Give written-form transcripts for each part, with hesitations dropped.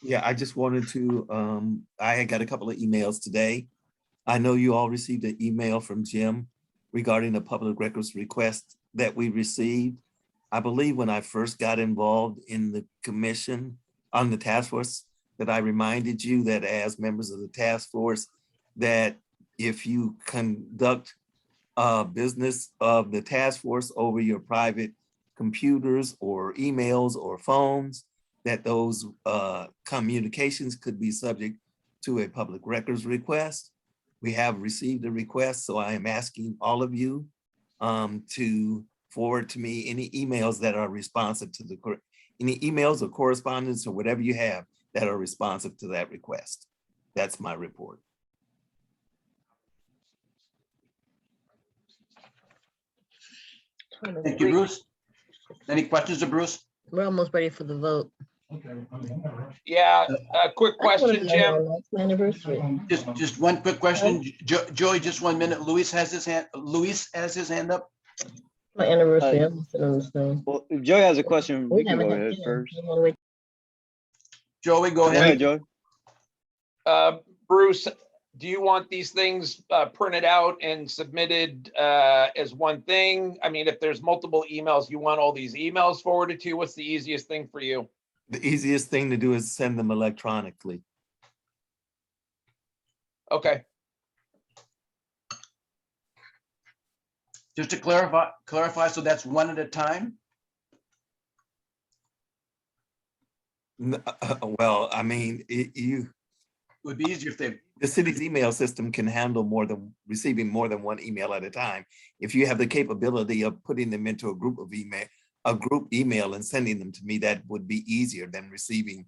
Yeah, I just wanted to, I had got a couple of emails today. I know you all received an email from Jim regarding the public records request that we received. I believe when I first got involved in the commission on the task force, that I reminded you that as members of the task force, that if you conduct business of the task force over your private computers or emails or phones, that those communications could be subject to a public records request. We have received a request, so I am asking all of you to forward to me any emails that are responsive to any emails or correspondence or whatever you have that are responsive to that request. That's my report. Thank you, Bruce. Any questions of Bruce? We're almost ready for the vote. Yeah, a quick question, Jim. Anniversary. Just one quick question. Joey, just 1 minute. Luis has his hand up. My anniversary. I'm sitting on this thing. Well, if Joey has a question, We we can haven't go had ahead dinner. first. You wanna wait? Joey, go Go ahead, ahead. Joey. Bruce, do you want these things printed out and submitted as one thing? I mean, if there's multiple emails, you want all these emails forwarded to you? What's the easiest thing for you? The easiest thing to do is send them electronically. Okay, Just to clarify, so that's one at a time? Well, I mean, It would be easier if they, the city's email system can handle receiving more than one email at a time. If you have the capability of putting them into a group email and sending them to me, that would be easier than receiving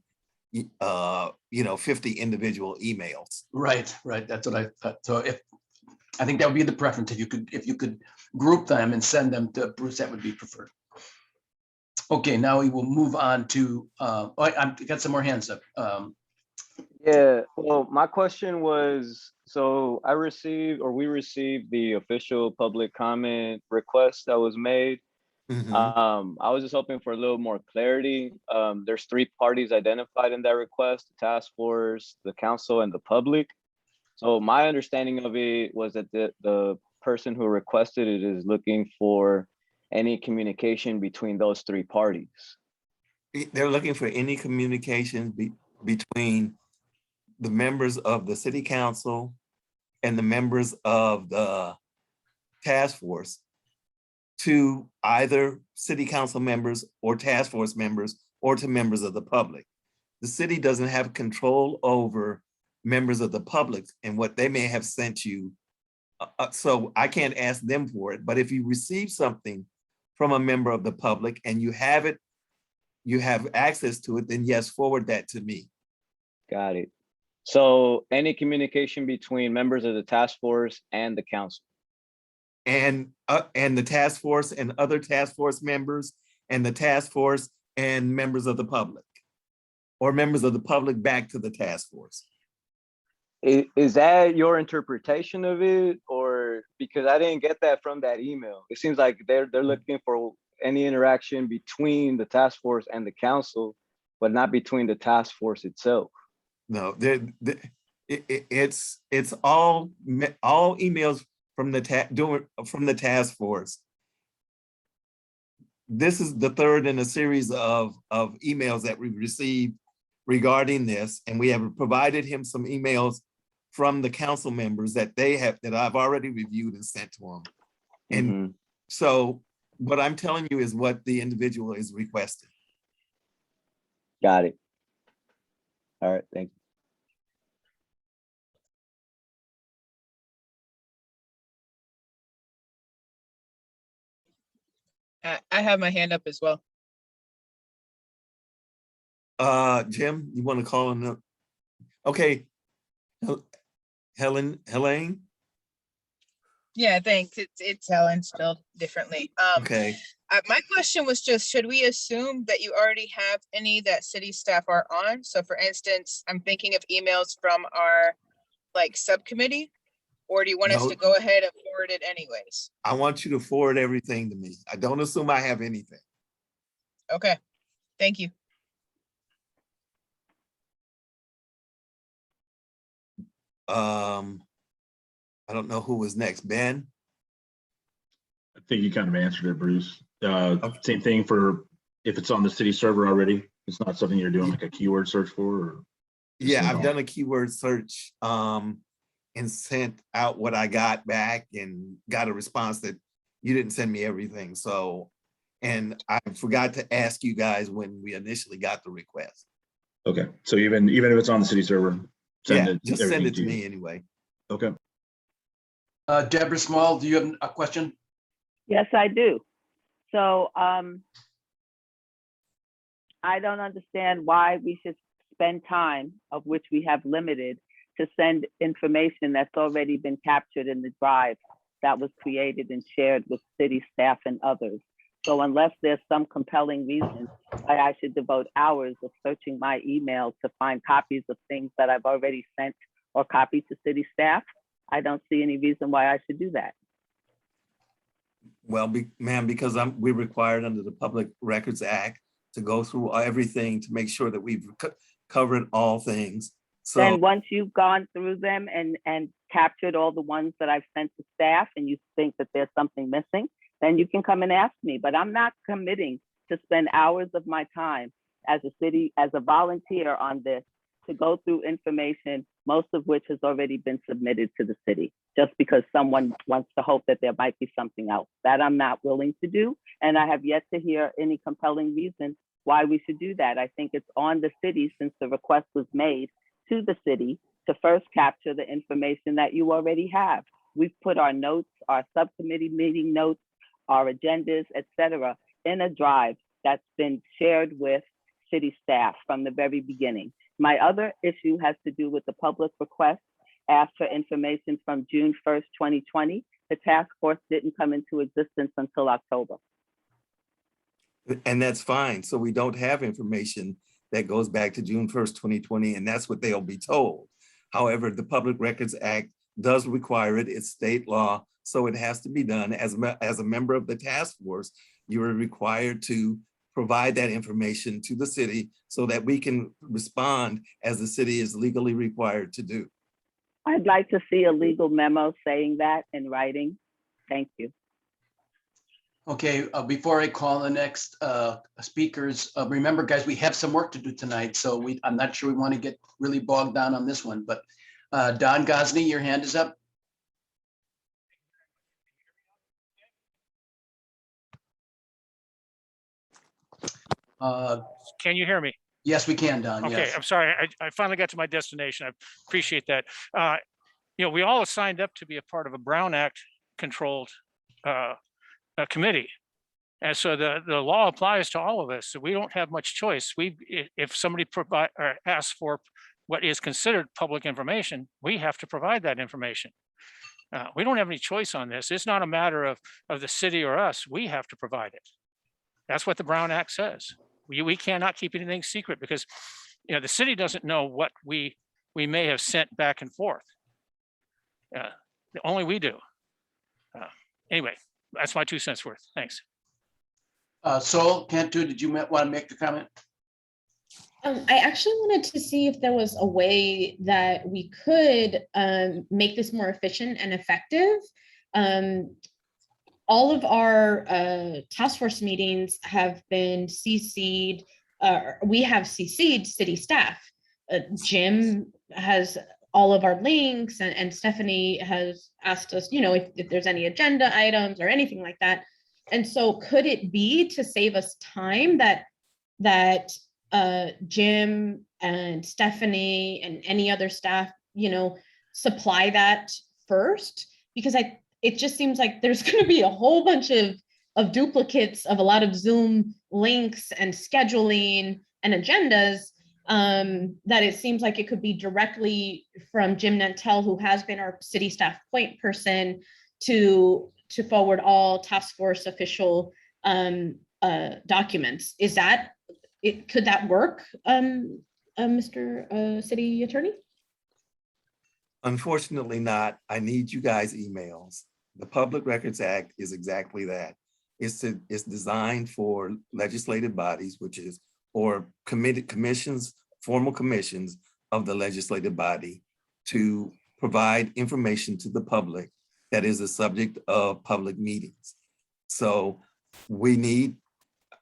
50 individual emails. right. That's what I thought. So I think that would be the preference. If you could group them and send them to Bruce, that would be preferred. Okay, now we will move on to, I've got some more hands up. Yeah, well, my question was, so we received the official public comment request that was made. Mhm. I was just hoping for a little more clarity. There's 3 parties identified in that request: the task force, the council, and the public. So my understanding of it was that the person who requested it is looking for any communication between those 3 parties. They're looking for any communication between the members of the city council and the members of the task force to either city council members or task force members or to members of the public. The city doesn't have control over members of the public and what they may have sent you. So I can't ask them for it, but if you receive something from a member of the public and you have it, you have access to it, then yes, forward that to me. Got it. So any communication between members of the task force and the council. And the task force and other task force members and the task force and members of the public, or members of the public back to the task force. Is that your interpretation of it, or because I didn't get that from that email? It seems like they're looking for any interaction between the task force and the council, but not between the task force itself. No, it's all emails from the task force. This is the third in a series of emails that we've received regarding this, and we have provided him some emails from the council members that I've already reviewed and sent to him. And so what I'm telling you is what the individual is requesting. Got it. All right, thank you. I have my hand up as well. Jim, you want to call in? Okay. Helene? Yeah, thanks. It's Helen spelled differently. Okay. My question was just, should we assume that you already have any that city staff are on? So for instance, I'm thinking of emails from our subcommittee, or do you want us No. to go ahead and forward it anyways? I want you to forward everything to me. I don't assume I have anything. Okay, thank you. I don't know who was next. Ben? I think you kind of answered it, Bruce. Okay. Same thing for if it's on the city server already. It's not something you're doing like a keyword search for. Or Yeah, I've no. done a keyword search and sent out what I got back and got a response that you didn't send me everything. So, and I forgot to ask you guys when we initially got the request. Okay, so even if it's on the city server, Yeah, just send everything it to me anyway. Okay. Deborah Small, do you have a question? Yes, I do. So I don't understand why we should spend time, of which we have limited, to send information that's already been captured in the drive that was created and shared with city staff and others. So unless there's some compelling reason why I should devote hours of searching my email to find copies of things that I've already sent or copied to city staff, I don't see any reason why I should do that. Well, ma'am, because we're required under the Public Records Act to go through everything to make sure that we've covered all things. So then once you've gone through them and captured all the ones that I've sent to staff and you think that there's something missing, then you can come and ask me. But I'm not committing to spend hours of my time as a volunteer on this to go through information, most of which has already been submitted to the city, just because someone wants to hope that there might be something else. That I'm not willing to do. And I have yet to hear any compelling reason why we should do that. I think it's on the city, since the request was made to the city, to first capture the information that you already have. We've put our notes, our subcommittee meeting notes, our agendas, etc., in a drive that's been shared with city staff from the very beginning. My other issue has to do with the public request asked for information from June 1st, 2020. The task force didn't come into existence until October. and that's fine. So we don't have information that goes back to June 1st, 2020, and that's what they'll be told. However, the Public Records Act does require it. It's state law, so it has to be done. As a member of the task force, you are required to provide that information to the city so that we can respond as the city is legally required to do. I'd like to see a legal memo saying that in writing. Thank you. Okay, before I call the next speakers, remember, guys, we have some work to do tonight, so I'm not sure we want to get really bogged down on this one, but Don Gosney, your hand is up. Can you hear me? Yes, we can, Don. Okay, Yes. I'm sorry. I finally got to my destination. I appreciate that. We all signed up to be a part of a Brown Act controlled committee. And so the law applies to all of us. So we don't have much choice. If somebody asks for what is considered public information, we have to provide that information. We don't have any choice on this. It's not a matter of the city or us. We have to provide it. That's what the Brown Act says. We cannot keep anything secret because the city doesn't know what we may have sent back and forth. Only we do. Anyway, that's my 2 cents worth. Thanks. Sol Cantu, did you want to make the comment? I actually wanted to see if there was a way that we could make this more efficient and effective. All of our task force meetings have been CC'd. We have CC'd city staff. Jim has all of our links, and Stephanie has asked us, if there's any agenda items or anything like that. And so could it be, to save us time, that Jim and Stephanie and any other staff, supply that first? Because it just seems like there's going to be a whole bunch of duplicates of a lot of Zoom links and scheduling and agendas, that it seems like it could be directly from Jim Nantel, who has been our city staff point person, to forward all task force official documents. Could that work, Mr. City Attorney? Unfortunately not. I need you guys' emails. The Public Records Act is exactly that. It's designed for legislative bodies, or committed commissions, formal commissions of the legislative body, to provide information to the public that is the subject of public meetings. So we need,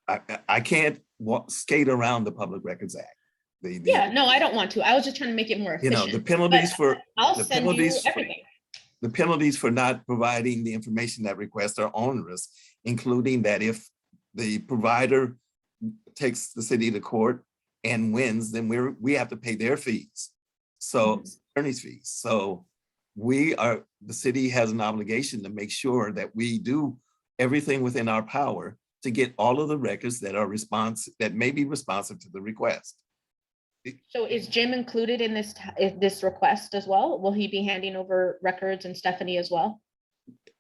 I can't skate around the Public Records Act. Yeah, no, I don't want to. I was just trying to make it more You know, efficient. the penalties but for, I'll the send you penalties for- everything. the penalties for not providing the information that requests are onerous, including that if the provider takes the city to court and wins, then we have to pay their fees. So attorney's fees. So the city has an obligation to make sure that we do everything within our power to get all of the records that are that may be responsive to the request. So is Jim included in this request as well? Will he be handing over records and Stephanie as well?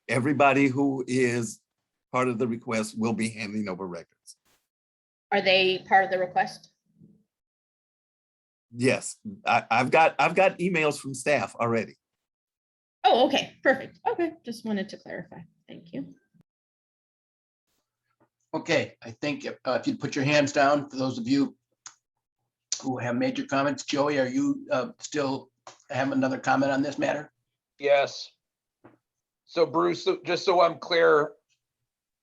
Everybody who is part of the request will be handing over records. Are they part of the request? Yes, I've got emails from staff already. Oh, okay, perfect. Okay, just wanted to clarify. Thank you. Okay, I think if you'd put your hands down, for those of you who have made your comments. Joey, are you still have another comment on this matter? Yes. So Bruce, just so I'm clear,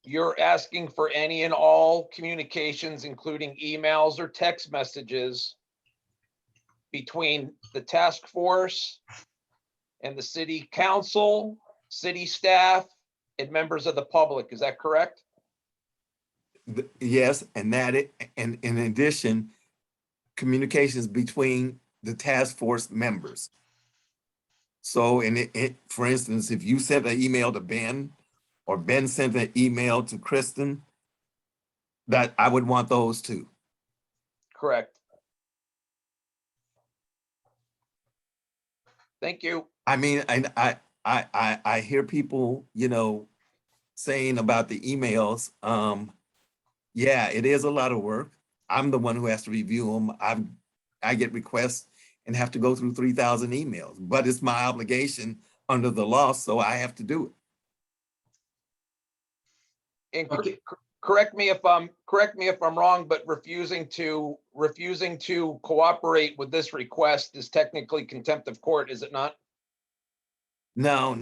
you're asking for any and all communications, including emails or text messages between the task force and the city council, city staff, and members of the public. Is that correct? Yes, and and in addition, communications between the task force members. So for instance, if you sent an email to Ben or Ben sent an email to Kristen, that I would want those too. Correct. Thank you. I mean, I hear people, you know, saying about the emails. Yeah, it is a lot of work. I'm the one who has to review them. I get requests and have to go through 3,000 emails, but it's my obligation under the law, so I have to do it. And Okay. correct me if I'm wrong, but refusing to cooperate with this request is technically contempt of court, is it not? No,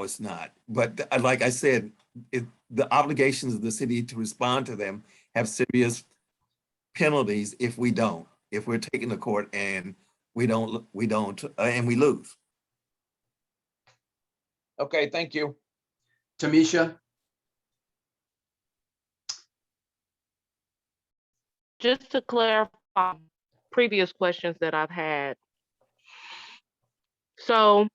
it's not. But like I said, the obligations of the city to respond to them have serious penalties if we don't, if we're taken to court and we don't, and we lose. Okay, thank you. Tamisha? Just to clarify previous questions that I've had. So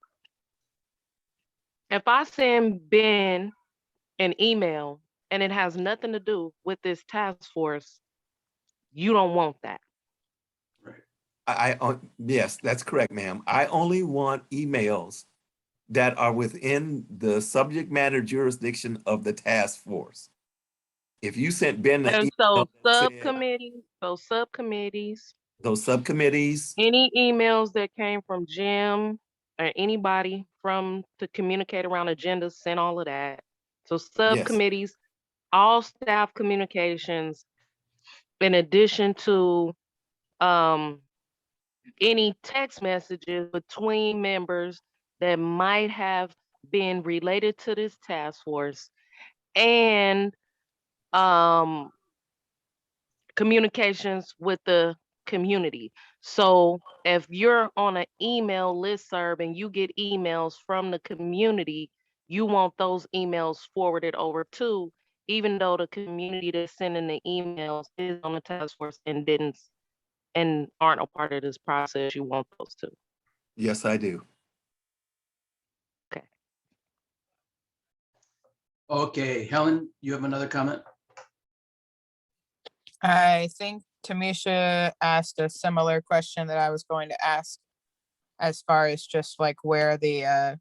if I send Ben an email and it has nothing to do with this task force, you don't want that. Yes, that's correct, ma'am. I only want emails that are within the subject matter jurisdiction of the task force. If you sent Ben an And email so that said subcommittees, those subcommittees, any emails that came from Jim or anybody from to communicate around agendas, send all of that. So subcommittees, all staff communications, in addition to any text messages between members that might have been related to this task force, and communications with the community. So if you're on an email listserv and you get emails from the community, you want those emails forwarded over to, even though the community that's sending the emails is on the task force and aren't a part of this process, you want those too. yes, I do. Okay. Okay, Helen, you have another comment? I think Tamisha asked a similar question that I was going to ask, as far as just like where the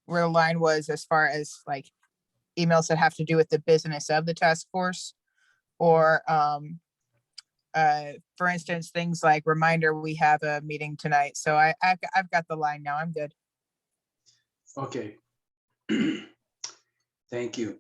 line was, as far as like emails that have to do with the business of the task force, or for instance, things like reminder, we have a meeting tonight. So I've got the line now. I'm good. Okay. Thank you.